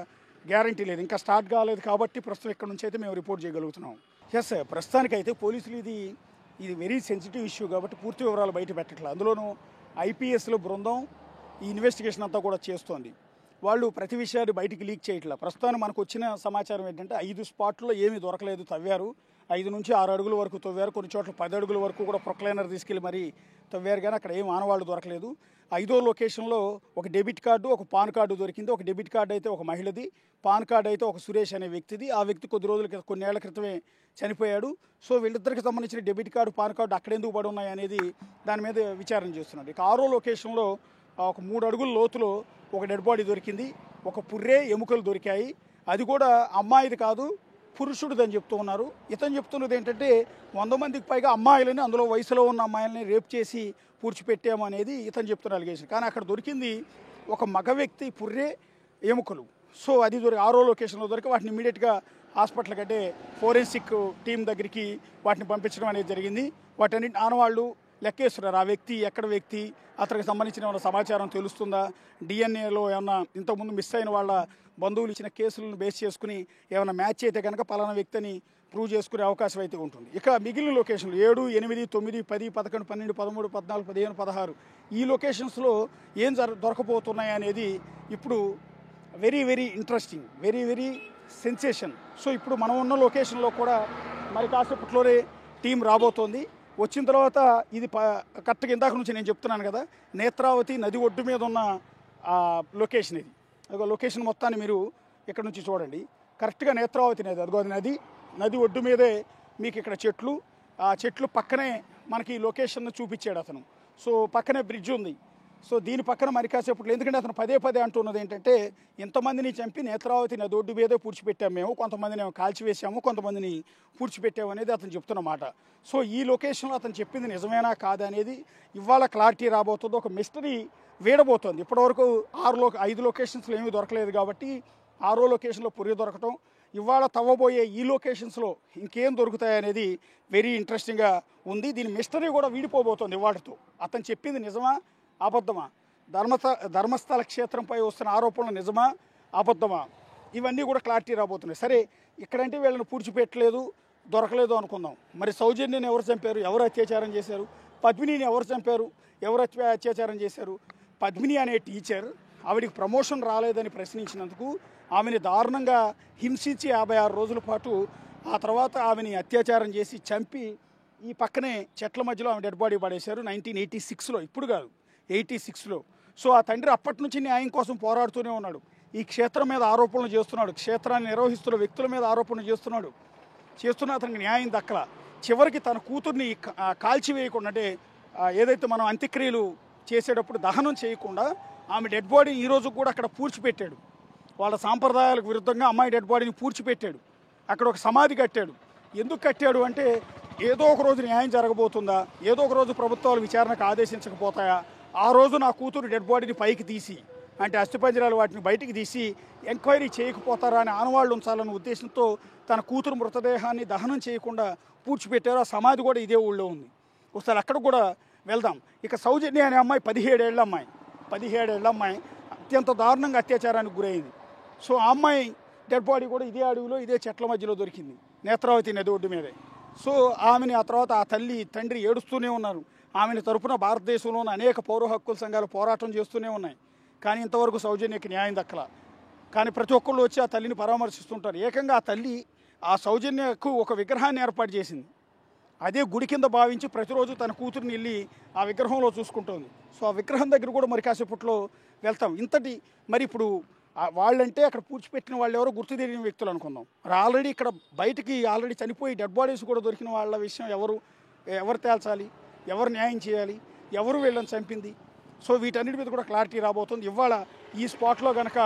Speaker 1: గ్యారంటీ లేదు. ఇంకా స్టార్ట్ కాలేదు కాబట్టి ప్రస్తుతం ఇక్కడ నుంచి అయితే మేము రిపోర్ట్ చేయగలుగుతున్నాం. ఎస్, ప్రస్తుతానికైతే పోలీసులు ఇది వెరీ సెన్సిటివ్ ఇష్యూ కాబట్టి పూర్తి వివరాలు బయట పెట్టట్లేదు. అందులోనూ ఐపీఎస్ల బృందం ఈ ఇన్వెస్టిగేషన్ అంతా కూడా చేస్తోంది. వాళ్ళు ప్రతి విషయాన్ని బయటికి లీక్ చేయట్లేదు. ప్రస్తుతానికి మనకు వచ్చిన సమాచారం ఏంటంటే 5 స్పాట్లో ఏమీ దొరకలేదు, తవ్వారు. 5 నుంచి 6 అడుగుల వరకు తవ్వారు, కొన్ని చోట్ల 10 అడుగుల వరకు కూడా ప్రొక్లైనర్ తీసుకెళ్ళి మరీ తవ్వారు, కానీ అక్కడ ఏం ఆనవాళ్ళు దొరకలేదు. 5వ లొకేషన్లో ఒక డెబిట్ కార్డు, ఒక పాన్ కార్డు దొరికింది. ఒక డెబిట్ కార్డు అయితే ఒక మహిళది, పాన్ కార్డు అయితే ఒక సురేష్ అనే వ్యక్తిది. ఆ వ్యక్తి కొన్నేళ్ల క్రితమే చనిపోయాడు. సో వీళ్ళిద్దరికి సంబంధించిన డెబిట్ కార్డు, పాన్ కార్డు అక్కడ ఎందుకు పడి ఉన్నాయి అనేది దాని మీద విచారణ చేస్తున్నాడు. ఇక 6వ లొకేషన్లో ఒక 3 అడుగుల లోతులో ఒక డెడ్ బాడీ దొరికింది, ఒక పుర్రే ఎముకలు దొరికాయి. అది కూడా అమ్మాయిది కాదు, పురుషుడిదని చెప్తూ ఉన్నారు. ఇతను చెప్తున్నది ఏంటంటే 100 మందికి పైగా అమ్మాయిలని, అందులో వయసులో ఉన్న అమ్మాయిలని రేప్ చేసి పూడ్చిపెట్టాము అనేది ఇతను చెప్తున్న అలిగేషన్. కానీ అక్కడ దొరికింది ఒక మగ వ్యక్తి పుర్రే ఎముకలు. సో అది 6వ లొకేషన్లో దొరికి వాటిని ఇమీడియట్గా హాస్పిటల్ కంటే ఫోరెన్సిక్ టీం దగ్గరికి వాటిని పంపించడం అనేది జరిగింది. వాటన్నిటి ఆనవాళ్ళు లెక్కేస్తున్నారు. ఆ వ్యక్తి ఎక్కడ వ్యక్తి, అతనికి సంబంధించిన ఏమైనా సమాచారం తెలుస్తుందా, డిఎన్ఏలో ఏమన్నా ఇంతకుముందు మిస్ అయిన వాళ్ళ బంధువులు ఇచ్చిన కేసులను బేస్ చేసుకుని ఏమైనా మ్యాచ్ అయితే కనుక పలానా వ్యక్తి అని ప్రూవ్ చేసుకునే అవకాశం అయితే ఉంటుంది. ఇక మిగిలిన లొకేషన్లు 7, 8, 9, 10, 11, 12, 13, 14, 15, 16 ఈ లొకేషన్స్లో ఏం దొరకపోతున్నాయి అనేది ఇప్పుడు very very interesting, very very sensation. So ఇప్పుడు మనం ఉన్న లొకేషన్లో కూడా మరి కాసేపట్లోనే టీం రాబోతోంది. వచ్చిన తర్వాత ఇది కరెక్ట్గా ఇందాక నుంచి నేను చెప్తున్నాను కదా, నేత్రావతి నది ఒడ్డు మీద ఉన్న లొకేషన్ ఇది. అదిగో లొకేషన్ మొత్తాన్ని మీరు ఇక్కడ నుంచి చూడండి. కరెక్ట్గా నేత్రావతి నది, అదిగో నది ఒడ్డు మీదే మీకు ఇక్కడ చెట్లు, ఆ చెట్లు పక్కనే మనకి లొకేషన్ చూపించాడు అతను. సో పక్కనే బ్రిడ్జ్ ఉంది. సో దీని పక్కన మరి కాసేపట్లో, ఎందుకంటే అతను పదే అంటున్నది ఏంటంటే ఇంతమందిని చంపి నేత్రావతి నది ఒడ్డు మీదే పూడ్చిపెట్టాము మేము, కొంతమందిని కాల్చివేసాము, కొంతమందిని పూడ్చిపెట్టాము అనేది అతను చెప్తున్నమాట. సో ఈ లొకేషన్లో అతను చెప్పింది నిజమేనా కాదా అనేది ఇవాళ క్లారిటీ రాబోతుంది. ఒక మిస్టరీ వీడబోతోంది. ఇప్పటివరకు 5 లొకేషన్స్లో ఏమీ దొరకలేదు కాబట్టి 6వ లొకేషన్లో పుర్రె దొరకటం, ఇవాళ తవ్వబోయే ఈ లొకేషన్స్లో ఇంకేం దొరుకుతాయనేది వెరీ ఇంట్రెస్టింగ్గా ఉంది. దీని మిస్టరీ కూడా వీడిపోబోతోంది ఇవాళతో. అతను చెప్పింది నిజమా అబద్ధమా, ధర్మస్థల క్షేత్రంపై వస్తున్న ఆరోపణలు నిజమా అబద్ధమా, ఇవన్నీ కూడా క్లారిటీ రాబోతున్నాయి. సరే, ఇక్కడంటే వీళ్ళని పూడ్చిపెట్టలేదు, దొరకలేదు అనుకుందాం. మరి సౌజన్యని ఎవరు చంపారు, ఎవరు అత్యాచారం చేశారు, పద్మినిని ఎవరు చంపారు, ఎవరు అత్యాచారం చేశారు? పద్మిని అనే టీచర్, ఆవిడికి ప్రమోషన్ రాలేదని ప్రశ్నించినందుకు ఆమెని దారుణంగా హింసించి 56 రోజుల పాటు ఆ తర్వాత ఆమెని అత్యాచారం చేసి చంపి ఈ పక్కనే చెట్ల మధ్యలో ఆమె డెడ్ బాడీ పడేశారు 1986లో, ఇప్పుడు కాదు 86లో. సో ఆ తండ్రి అప్పటి నుంచి న్యాయం కోసం పోరాడుతూనే ఉన్నాడు. ఈ క్షేత్రం మీద ఆరోపణలు చేస్తున్నాడు, క్షేత్రాన్ని నిర్వహిస్తున్న వ్యక్తుల మీద ఆరోపణలు చేస్తున్న అతనికి న్యాయం దక్కల. చివరికి తన కూతుర్ని కాల్చివేయకుండా, అంటే ఏదైతే మనం అంత్యక్రియలు చేసేటప్పుడు దహనం చేయకుండా ఆమె డెడ్ బాడీని ఈరోజు కూడా అక్కడ పూడ్చిపెట్టాడు. వాళ్ళ సాంప్రదాయాలకు విరుద్ధంగా అమ్మాయి డెడ్ బాడీని పూడ్చిపెట్టాడు. అక్కడ ఒక సమాధి కట్టాడు. ఎందుకు కట్టాడు అంటే ఏదో ఒక రోజు న్యాయం జరగబోతుందా, ఏదో ఒక రోజు ప్రభుత్వాలు విచారణకు ఆదేశించకపోతాయా, ఆ రోజు నా కూతురు డెడ్ బాడీని పైకి తీసి, అంటే అస్థిపంజరాలు వాటిని బయటికి తీసి ఎంక్వైరీ చేయకపోతారా అని ఆనవాళ్ళు ఉంచాలన్న ఉద్దేశంతో తన కూతురు మృతదేహాన్ని దహనం చేయకుండా పూడ్చిపెట్టారు. ఆ సమాధి కూడా ఇదే ఊళ్ళో ఉంది. ఒకసారి అక్కడ కూడా వెళ్దాం. ఇక సౌజన్య అనే అమ్మాయి 17 ఏళ్ల అమ్మాయి అత్యంత దారుణంగా అత్యాచారానికి గురైంది. సో ఆ అమ్మాయి డెడ్ బాడీ కూడా ఇదే అడవిలో, ఇదే చెట్ల మధ్యలో దొరికింది, నేత్రావతి నది ఒడ్డు మీదే. సో ఆమెని ఆ తర్వాత ఆ తల్లి తండ్రి ఏడుస్తూనే ఉన్నారు. ఆమెను తరపున భారతదేశంలోని అనేక పౌర హక్కుల సంఘాలు పోరాటం చేస్తూనే ఉన్నాయి. కానీ ఇంతవరకు సౌజన్యకి న్యాయం దక్కల. కానీ ప్రతి ఒక్కళ్ళు వచ్చి ఆ తల్లిని పరామర్శిస్తుంటారు. ఏకంగా ఆ తల్లి ఆ సౌజన్యకు ఒక విగ్రహాన్ని ఏర్పాటు చేసింది. అదే గుడి కింద భావించి ప్రతిరోజు తన కూతురిని వెళ్ళి ఆ విగ్రహంలో చూసుకుంటోంది. సో ఆ విగ్రహం దగ్గర కూడా మరి కాసేపట్లో వెళ్తాం. ఇంతటి మరి ఇప్పుడు వాళ్ళంటే అక్కడ పూడ్చిపెట్టిన వాళ్ళు ఎవరో గుర్తు తెలియని వ్యక్తులు అనుకుందాం. మరి ఆల్రెడీ ఇక్కడ బయటికి ఆల్రెడీ చనిపోయి డెడ్ బాడీస్ కూడా దొరికిన వాళ్ళ విషయం ఎవరు తేల్చాలి, ఎవరు న్యాయం చేయాలి, ఎవరు వీళ్ళని చంపింది? సో వీటన్నిటి మీద కూడా క్లారిటీ రాబోతుంది. ఇవాళ ఈ స్పాట్లో కనుక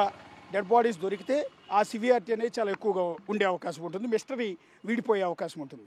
Speaker 1: డెడ్ బాడీస్ దొరికితే ఆ సివియారిటీ అనేది చాలా ఎక్కువగా ఉండే అవకాశం ఉంటుంది, మిస్టరీ వీడిపోయే అవకాశం ఉంటుంది.